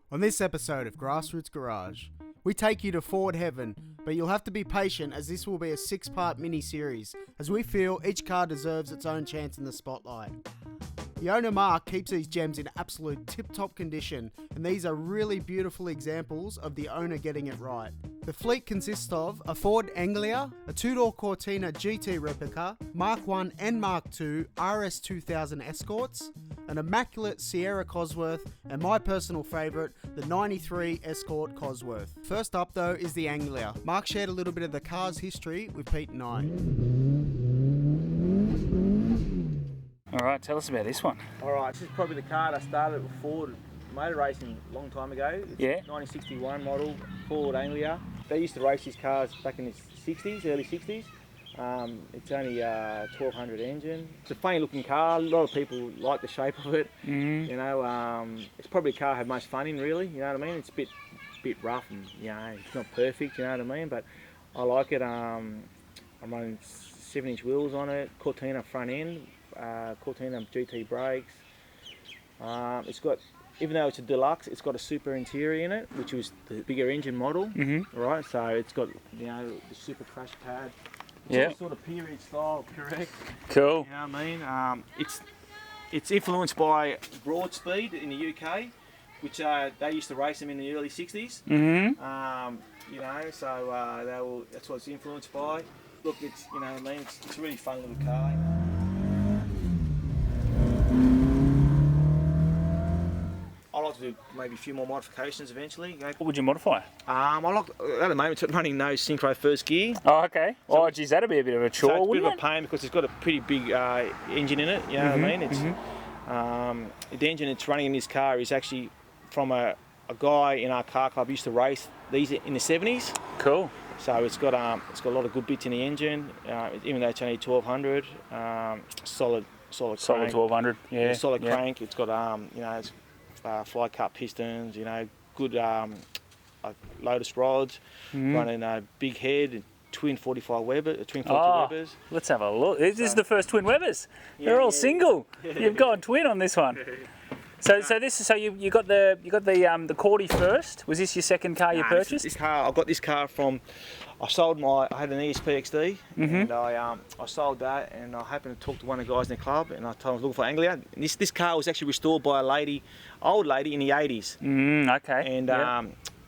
On this episode of Grassroots Garage, we take you to Ford Heaven, but you'll have to be patient as this will be a 6-part mini-series, as we feel each car deserves its own chance in the spotlight. The owner Mark keeps these gems in absolute tip-top condition, and these are really beautiful examples of the owner getting it right. The fleet consists of a Ford Anglia, a 2-door Cortina GT replica, Mark 1 and Mark 2 RS2000 Escorts, an immaculate Sierra Cosworth, and my personal favourite, the 93 Escort Cosworth. First up though is the Anglia. Mark shared a little bit of the car's history with Pete and I. Alright, tell us about this one. Alright, this is probably the car that I started with Ford motor racing a long time ago. It's Yeah. 1961 model, Ford Anglia. They used to race these cars back in the 60s, early 60s. It's only a 1200 engine. It's a funny looking car. A lot of people like the shape of it. Mm-hmm. You know, it's probably a car I have most fun in, really. You know what I mean? It's a bit rough and, you know, it's not perfect, you know what I mean? But I like it. I'm running 7-inch wheels on it, Cortina front end, Cortina GT brakes. It's got, even though it's a deluxe, it's got a super interior in it, which was the bigger engine model. Mm-hmm. Right? So it's got, you know, the super crash pad. Yeah. Sort of period style, correct? Cool. You know what I mean? It's influenced by Broadspeed in the UK, which they used to race them in the early 60s. Mm-hmm. You know, so that's what it's influenced by. Look, it's, you know what I mean? It's a really fun little car. You know? I like to do maybe a few more modifications eventually. You know. What would you modify? I like, at the moment, it's running no synchro first gear. Oh, okay. So, oh, geez, that'd be a bit of a chore, So it's a bit wouldn't of a pain because it's got a pretty big engine in it, you know what I mean? It's the engine it's running in this car is actually from a guy in our car club who used to race these in the 70s. Cool. So it's got a lot of good bits in the engine, even though it's only 1200, solid crank. 1200, yeah. Solid crank. It's got you know, it's fly cut pistons, you know, good Lotus rods, running a big head, twin 45 Weber, twin 40 Webers. Let's have a look. This is the first twin Webers. They're all single. You've gone twin on this one. So you got the Cordy first. Was this your second car you purchased? This car, I got this car from. I had an ESP XD, and I sold that, and I happened to talk to one of the guys in the club, and I told him I was looking for Anglia. And this car was actually restored by old lady in the 80s. Okay. And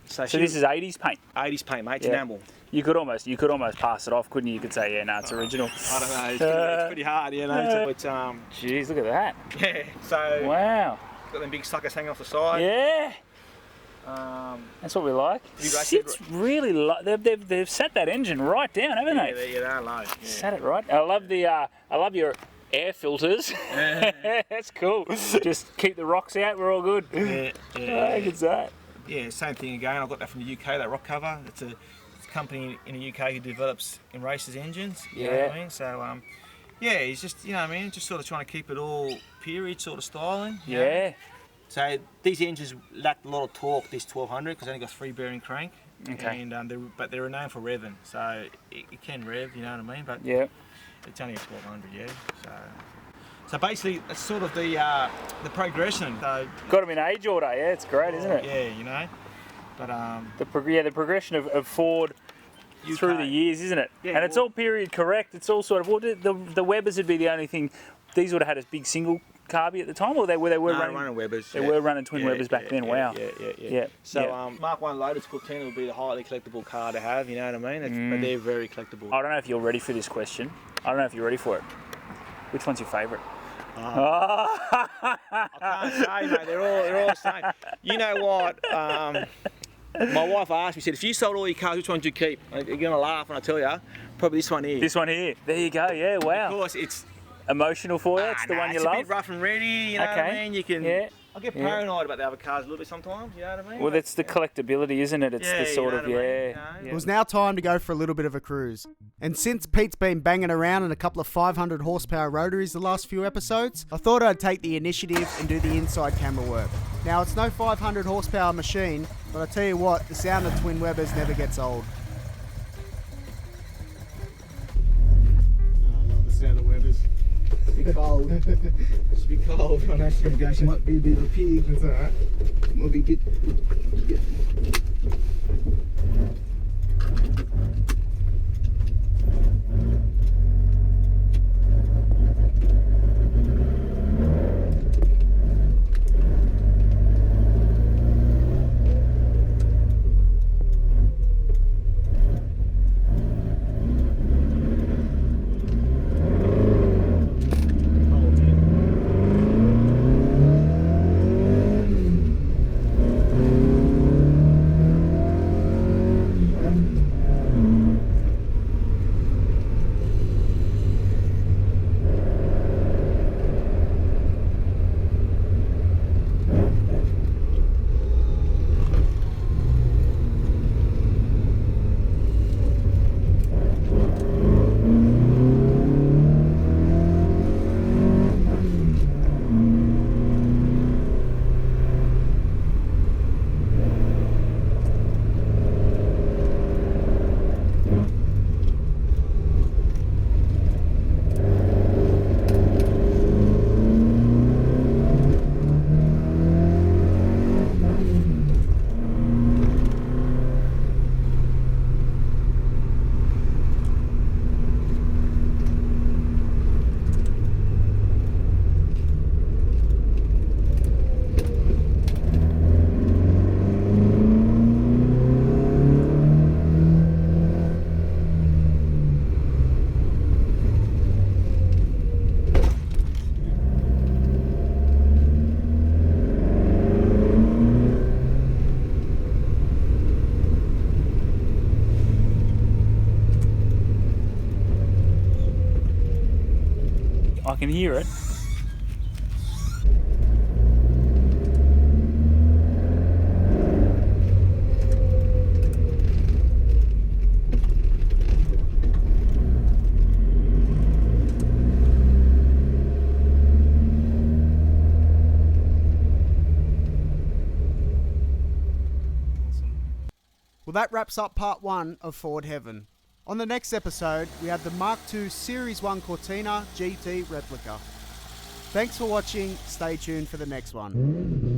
so this is 80s paint. 80s paint, mate. It's enamel. You could almost pass it off, couldn't you? You could say, yeah, no, it's original. I don't know. It's pretty hard, you know. But jeez, look at that. Yeah. So. Wow. Got them big suckers hanging off the side. Yeah. That's what we like. It's really they've sat that engine right down, haven't they? Yeah, they're low. Yeah. Sat it right. I love your air filters. Yeah. That's cool. Just keep the rocks out. We're all good. Yeah. How good's that? Yeah, same thing again. I got that from the UK. That rock cover. It's a company in the UK who develops and races engines. You know what I mean? So yeah, he's just, you know what I mean, just sort of trying to keep it all period sort of styling. You know? So these engines lacked a lot of torque, this 1200, because they only got 3-bearing crank. Okay. And but they're renowned for revving, so it can rev, you know what I mean? But it's only a 1200, yeah. So basically, that's sort of the progression. So, got them in age order, yeah. It's great, isn't it? Yeah, you know. But the progression of Ford. UK. Through the years, isn't it? Yeah, and it's all period correct. It's all sort of the Webers would be the only thing. These would have had a big single carby at the time, or they were running Webers. They were running twin Webers back then. Wow. Yeah. So Mark 1 Lotus Cortina would be the highly collectible car to have. You know what I mean? But they're very collectible. I don't know if you're ready for this question. I don't know if you're ready for it. Which one's your favourite? I can't say, mate. They're all the same. You know what? My wife asked me, said, if you sold all your cars, which one would you keep? You're going to laugh when I tell you. Probably this one here. This one here. There you go, yeah, wow. Of course, it's... Emotional for you? It's the one you love? It's a bit rough and ready, you know what I mean? You can... Yeah. I get paranoid about the other cars a little bit sometimes, you know what I mean? Well, that's the collectability, isn't it? It's the sort of, It was now time to go for a little bit of a cruise. And since Pete's been banging around in a couple of 500 horsepower rotaries the last few episodes, I thought I'd take the initiative and do the inside camera work. Now, it's no 500 horsepower machine, but I tell you what, the sound of twin Webers never gets old. I love the sound of Webers. It's a bit cold. It's a bit cold. I know she's going to go. She might be a bit of a pig. That's alright. might be a bit. Yeah. I can hear it. Well, that wraps up part 1 of Ford Heaven. On the next episode, we have the Mark II Series 1 Cortina GT replica. Thanks for watching. Stay tuned for the next one.